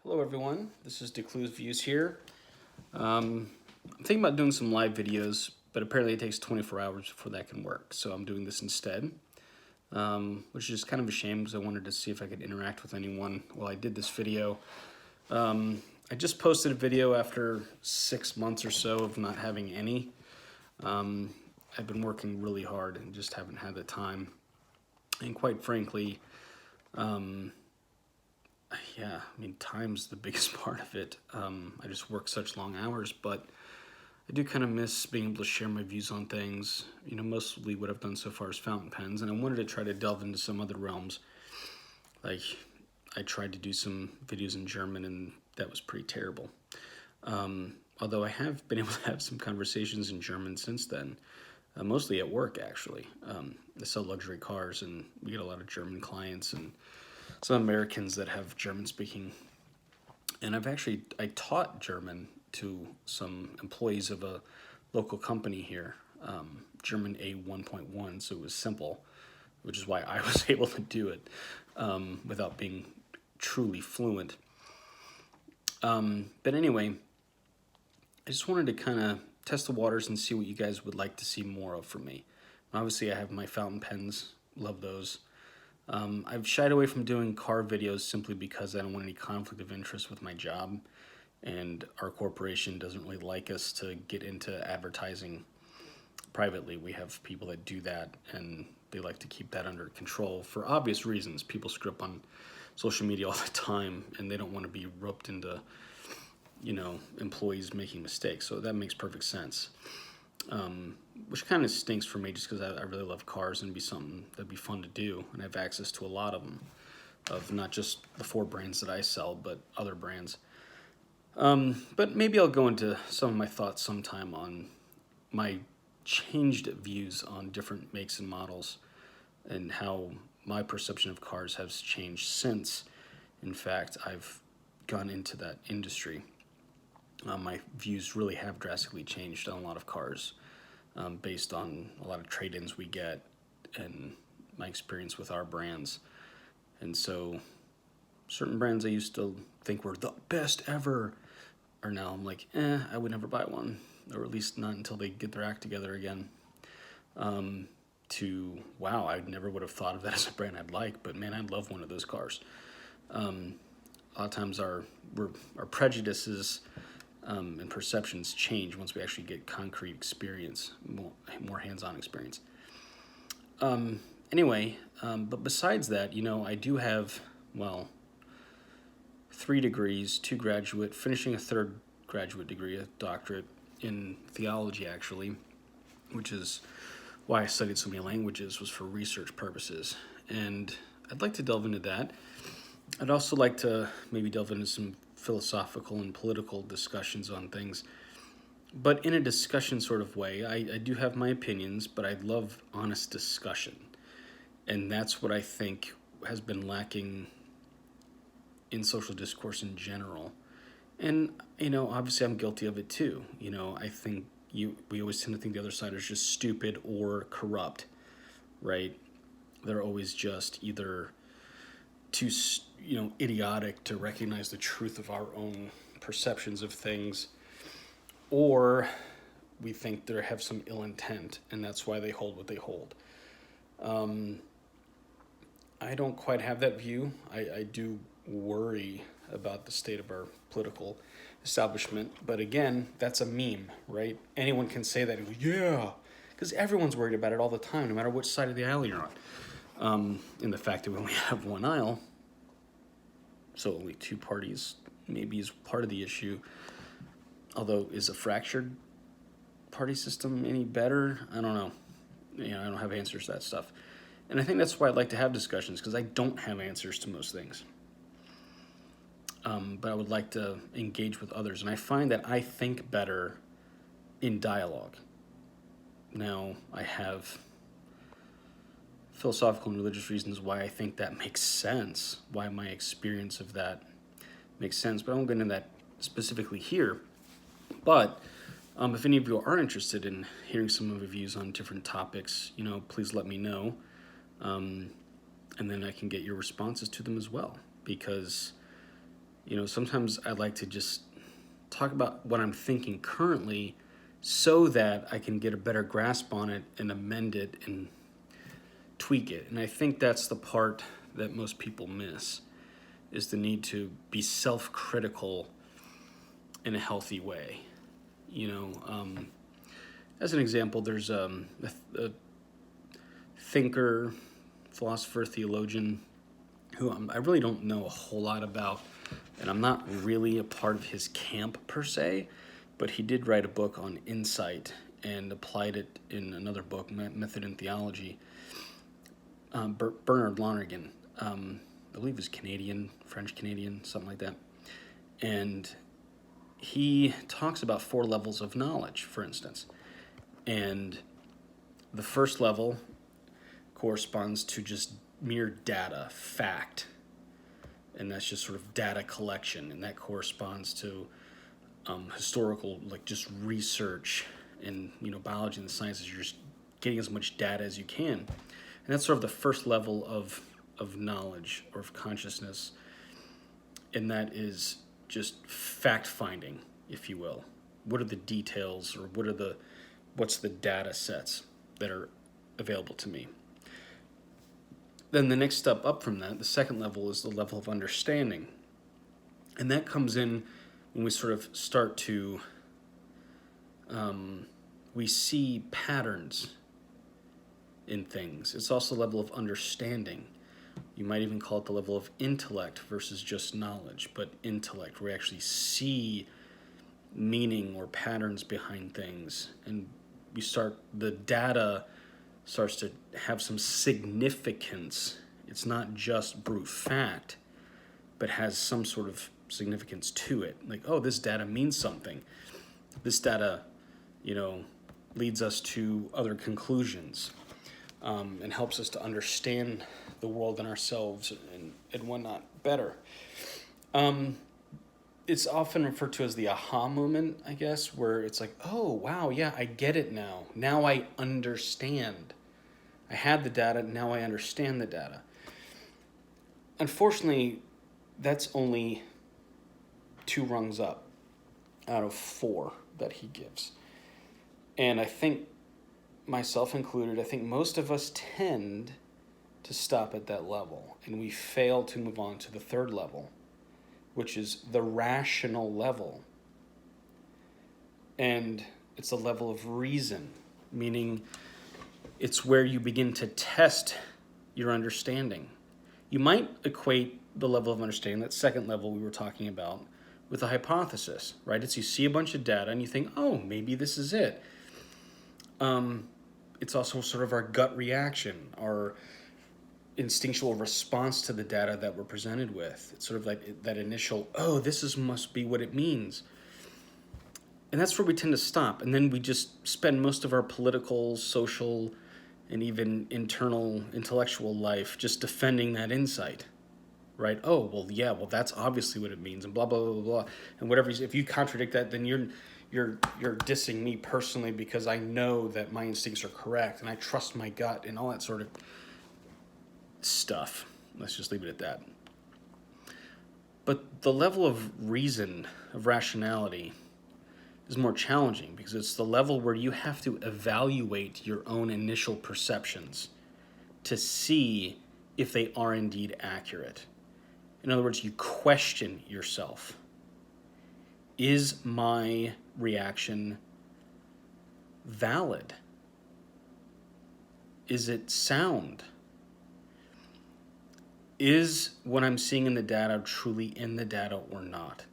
Hello everyone, this is Declue's Views here. I'm thinking about doing some live videos, but apparently it takes 24 hours before that can work, so I'm doing this instead, which is kind of a shame because I wanted to see if I could interact with anyone while I did this video. I just posted a video after 6 months or so of not having any. I've been working really hard and just haven't had the time, and quite frankly, yeah, I mean, time's the biggest part of it. I just work such long hours, but I do kind of miss being able to share my views on things. You know, mostly what I've done so far is fountain pens, and I wanted to try to delve into some other realms. Like, I tried to do some videos in German, and that was pretty terrible. Although I have been able to have some conversations in German since then, mostly at work, actually. I sell luxury cars, and we get a lot of German clients, and some Americans that have German speaking. And I taught German to some employees of a local company here, German A1.1, so it was simple, which is why I was able to do it without being truly fluent. But anyway, I just wanted to kind of test the waters and see what you guys would like to see more of from me. Obviously, I have my fountain pens, love those. I've shied away from doing car videos simply because I don't want any conflict of interest with my job, and our corporation doesn't really like us to get into advertising privately. We have people that do that, and they like to keep that under control for obvious reasons. People screw up on social media all the time, and they don't want to be roped into, employees making mistakes. So that makes perfect sense. Which kind of stinks for me just because I really love cars and it'd be something that'd be fun to do. And I have access to a lot of them, of not just the 4 brands that I sell, but other brands. But maybe I'll go into some of my thoughts sometime on my changed views on different makes and models and how my perception of cars has changed since, in fact, I've gone into that industry. My views really have drastically changed on a lot of cars based on a lot of trade-ins we get and my experience with our brands. And so certain brands I used to think were the best ever are now I'm like, I would never buy one, or at least not until they get their act together again. To, wow, I never would have thought of that as a brand I'd like, but man, I'd love one of those cars. A lot of times our prejudices and perceptions change once we actually get concrete experience, more hands-on experience. Anyway, but besides that, I do have, 3 degrees, 2 graduate, finishing a 3rd graduate degree, a doctorate in theology, actually, which is why I studied so many languages, was for research purposes. And I'd like to delve into that. I'd also like to maybe delve into some philosophical and political discussions on things, but in a discussion sort of way. I do have my opinions, but I love honest discussion. And that's what I think has been lacking in social discourse in general. And, obviously I'm guilty of it too. I think we always tend to think the other side is just stupid or corrupt, right? They're always just either too, idiotic to recognize the truth of our own perceptions of things, or we think they have some ill intent, and that's why they hold what they hold. I don't quite have that view. I do worry about the state of our political establishment, but again, that's a meme, right? Anyone can say that and go, yeah, because everyone's worried about it all the time, no matter which side of the aisle you're on. And the fact that we only have one aisle, so only 2 parties, maybe is part of the issue. Although, is a fractured party system any better? I don't know. I don't have answers to that stuff. And I think that's why I'd like to have discussions, because I don't have answers to most things. But I would like to engage with others. And I find that I think better in dialogue. Now, I have philosophical and religious reasons why I think that makes sense, why my experience of that makes sense, but I won't get into that specifically here. But if any of you are interested in hearing some of the views on different topics, please let me know. And then I can get your responses to them as well, because Sometimes I like to just talk about what I'm thinking currently so that I can get a better grasp on it and amend it and tweak it. And I think that's the part that most people miss, is the need to be self-critical in a healthy way. As an example, there's a thinker, philosopher, theologian who I really don't know a whole lot about, and I'm not really a part of his camp per se, but he did write a book on insight and applied it in another book, Method in Theology. Bernard Lonergan, I believe is Canadian, French-Canadian, something like that. And he talks about 4 levels of knowledge, for instance. And the first level corresponds to just mere data, fact. And that's just sort of data collection. And that corresponds to historical, like just research in, biology and the sciences. You're just getting as much data as you can. And that's sort of the first level of knowledge or of consciousness. And that is just fact-finding, if you will. What are the details, or what's the data sets that are available to me? Then the next step up from that, the second level, is the level of understanding. And that comes in when we sort of start to, we see patterns in things. It's also a level of understanding. You might even call it the level of intellect versus just knowledge, but intellect, where we actually see meaning or patterns behind things. And the data starts to have some significance. It's not just brute fact, but has some sort of significance to it. Like, oh, this data means something. This data, leads us to other conclusions, and helps us to understand the world and ourselves and whatnot better. It's often referred to as the aha moment, I guess, where it's like, oh, wow, yeah, I get it now. Now I understand. I had the data, now I understand the data. Unfortunately, that's only 2 rungs up out of 4 that he gives. And I think, myself included, I think most of us tend to stop at that level, and we fail to move on to the third level, which is the rational level. And it's a level of reason, meaning it's where you begin to test your understanding. You might equate the level of understanding, that second level we were talking about, with a hypothesis, right? It's you see a bunch of data and you think, oh, maybe this is it. It's also sort of our gut reaction, our instinctual response to the data that we're presented with. It's sort of like that initial, oh, must be what it means. And that's where we tend to stop. And then we just spend most of our political, social, and even internal intellectual life just defending that insight, right? Oh, well, yeah, well, that's obviously what it means, and blah, blah, blah, blah. And whatever, if you contradict that, then you're dissing me personally, because I know that my instincts are correct and I trust my gut and all that sort of stuff. Let's just leave it at that. But the level of reason, of rationality, is more challenging, because it's the level where you have to evaluate your own initial perceptions to see if they are indeed accurate. In other words, you question yourself. Is my reaction valid? Is it sound? Is what I'm seeing in the data truly in the data or not?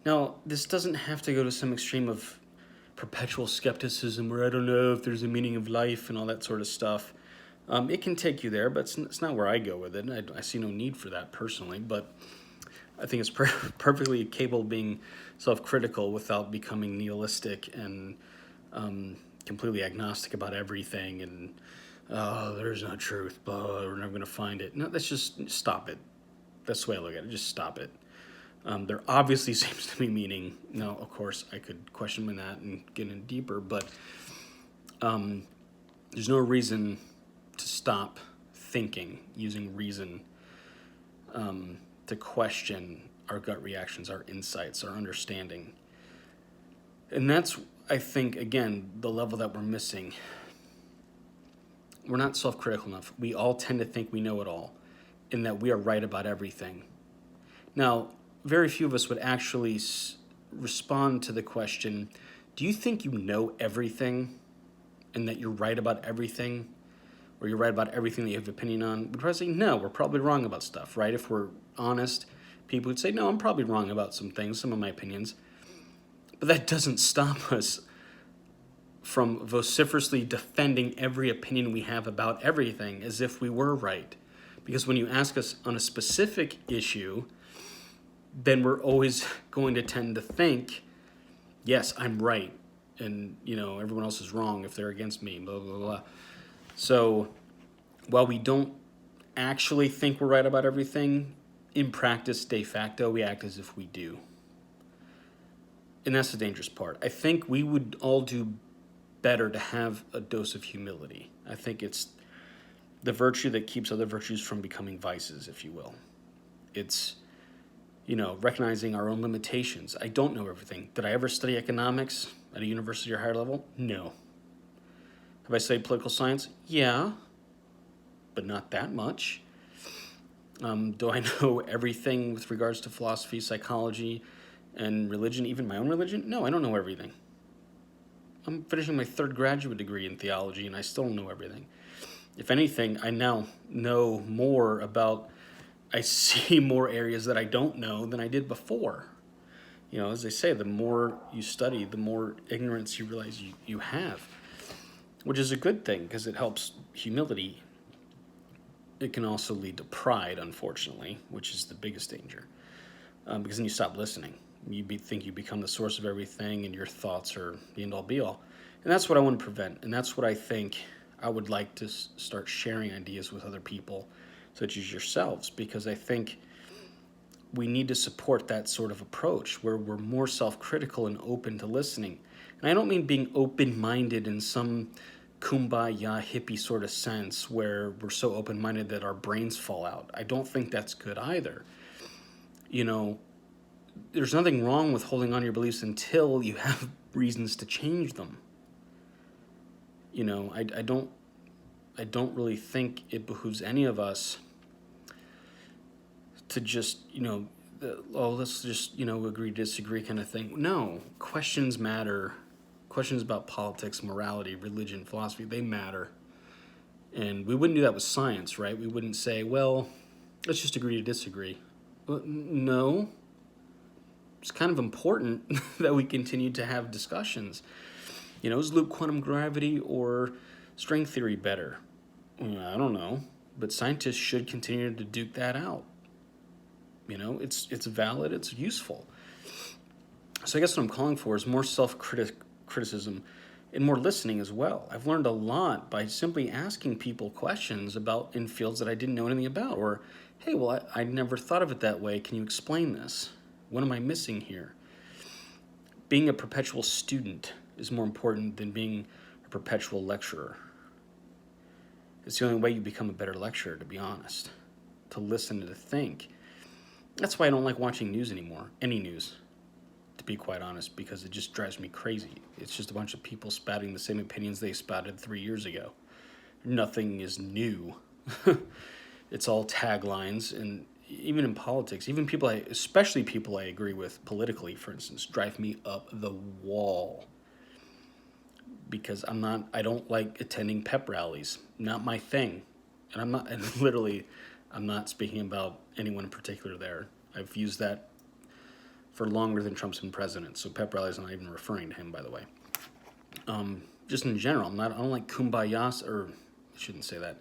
Now, this doesn't have to go to some extreme of perpetual skepticism where I don't know if there's a meaning of life and all that sort of stuff. It can take you there, but it's not where I go with it. I see no need for that personally, but I think it's perfectly capable of being self-critical without becoming nihilistic and completely agnostic about everything and, oh, there's no truth, blah, we're never going to find it. No, let's just stop it. That's the way I look at it. Just stop it. There obviously seems to be meaning. Now, of course, I could question that and get in deeper, but there's no reason to stop thinking, using reason to question our gut reactions, our insights, our understanding. And that's, I think, again, the level that we're missing. We're not self-critical enough. We all tend to think we know it all and that we are right about everything. Now, very few of us would actually respond to the question, do you think you know everything and that you're right about everything? Or you're right about everything that you have an opinion on? We'd probably say, no, we're probably wrong about stuff, right? If we're honest, people would say, no, I'm probably wrong about some things, some of my opinions. But that doesn't stop us from vociferously defending every opinion we have about everything as if we were right. Because when you ask us on a specific issue, then we're always going to tend to think, yes, I'm right, and everyone else is wrong if they're against me, blah, blah, blah. So while we don't actually think we're right about everything, in practice, de facto, we act as if we do. And that's the dangerous part. I think we would all do better to have a dose of humility. I think it's the virtue that keeps other virtues from becoming vices, if you will. It's, recognizing our own limitations. I don't know everything. Did I ever study economics at a university or higher level? No. Have I studied political science? Yeah, but not that much. Do I know everything with regards to philosophy, psychology, and religion, even my own religion? No, I don't know everything. I'm finishing my 3rd graduate degree in theology, and I still don't know everything. If anything, I now know more about, I see more areas that I don't know than I did before. As they say, the more you study, the more ignorance you realize you have, which is a good thing because it helps humility. It can also lead to pride, unfortunately, which is the biggest danger, because then you stop listening. You think you become the source of everything, and your thoughts are the end-all, be-all. And that's what I want to prevent, and that's what I think I would like to start sharing ideas with other people, such as yourselves, because I think we need to support that sort of approach where we're more self-critical and open to listening. And I don't mean being open-minded in some kumbaya hippie sort of sense where we're so open-minded that our brains fall out. I don't think that's good either. There's nothing wrong with holding on to your beliefs until you have reasons to change them. I don't really think it behooves any of us to just, let's just, agree, disagree kind of thing. No, questions matter. Questions about politics, morality, religion, philosophy, they matter. And we wouldn't do that with science, right? We wouldn't say, well, let's just agree to disagree. Well, no. It's kind of important that we continue to have discussions. Is loop quantum gravity or string theory better? I don't know. But scientists should continue to duke that out. It's valid, it's useful. So I guess what I'm calling for is more self-criticism and more listening as well. I've learned a lot by simply asking people questions in fields that I didn't know anything about. Or, hey, well, I never thought of it that way. Can you explain this? What am I missing here? Being a perpetual student is more important than being a perpetual lecturer. It's the only way you become a better lecturer, to be honest. To listen and to think. That's why I don't like watching news anymore. Any news, to be quite honest, because it just drives me crazy. It's just a bunch of people spouting the same opinions they spouted 3 years ago. Nothing is new. It's all taglines, and even in politics, especially people I agree with politically, for instance, drive me up the wall. Because I don't like attending pep rallies. Not my thing. And I'm not speaking about anyone in particular there. I've used that for longer than Trump's been president. So pep rallies, I'm not even referring to him, by the way. Just in general, I don't like kumbayas, or I shouldn't say that.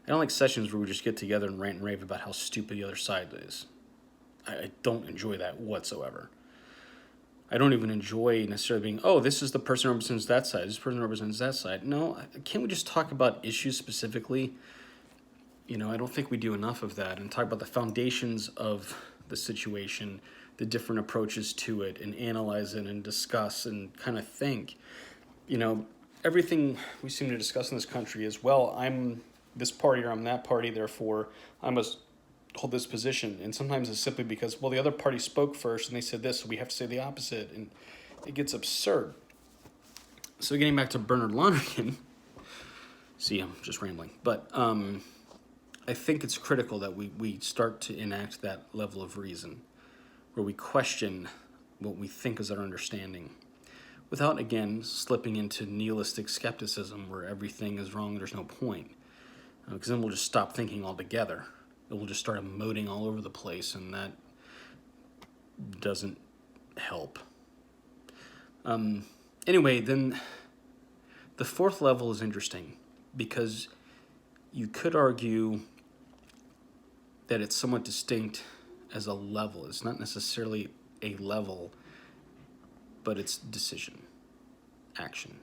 I don't like sessions where we just get together and rant and rave about how stupid the other side is. I don't enjoy that whatsoever. I don't even enjoy necessarily being, this is the person who represents that side, this person represents that side. No, can't we just talk about issues specifically? I don't think we do enough of that, and talk about the foundations of the situation, the different approaches to it, and analyze it and discuss and kind of think. Everything we seem to discuss in this country is, well, I'm this party or I'm that party, therefore I must hold this position. And sometimes it's simply because, well, the other party spoke first and they said this, so we have to say the opposite. And it gets absurd. So getting back to Bernard Lonergan, see, I'm just rambling. But I think it's critical that we start to enact that level of reason where we question what we think is our understanding without, again, slipping into nihilistic skepticism where everything is wrong, there's no point. Because then we'll just stop thinking altogether. It will just start emoting all over the place, and that doesn't help. Anyway, then the fourth level is interesting because you could argue that it's somewhat distinct as a level. It's not necessarily a level, but it's decision, action.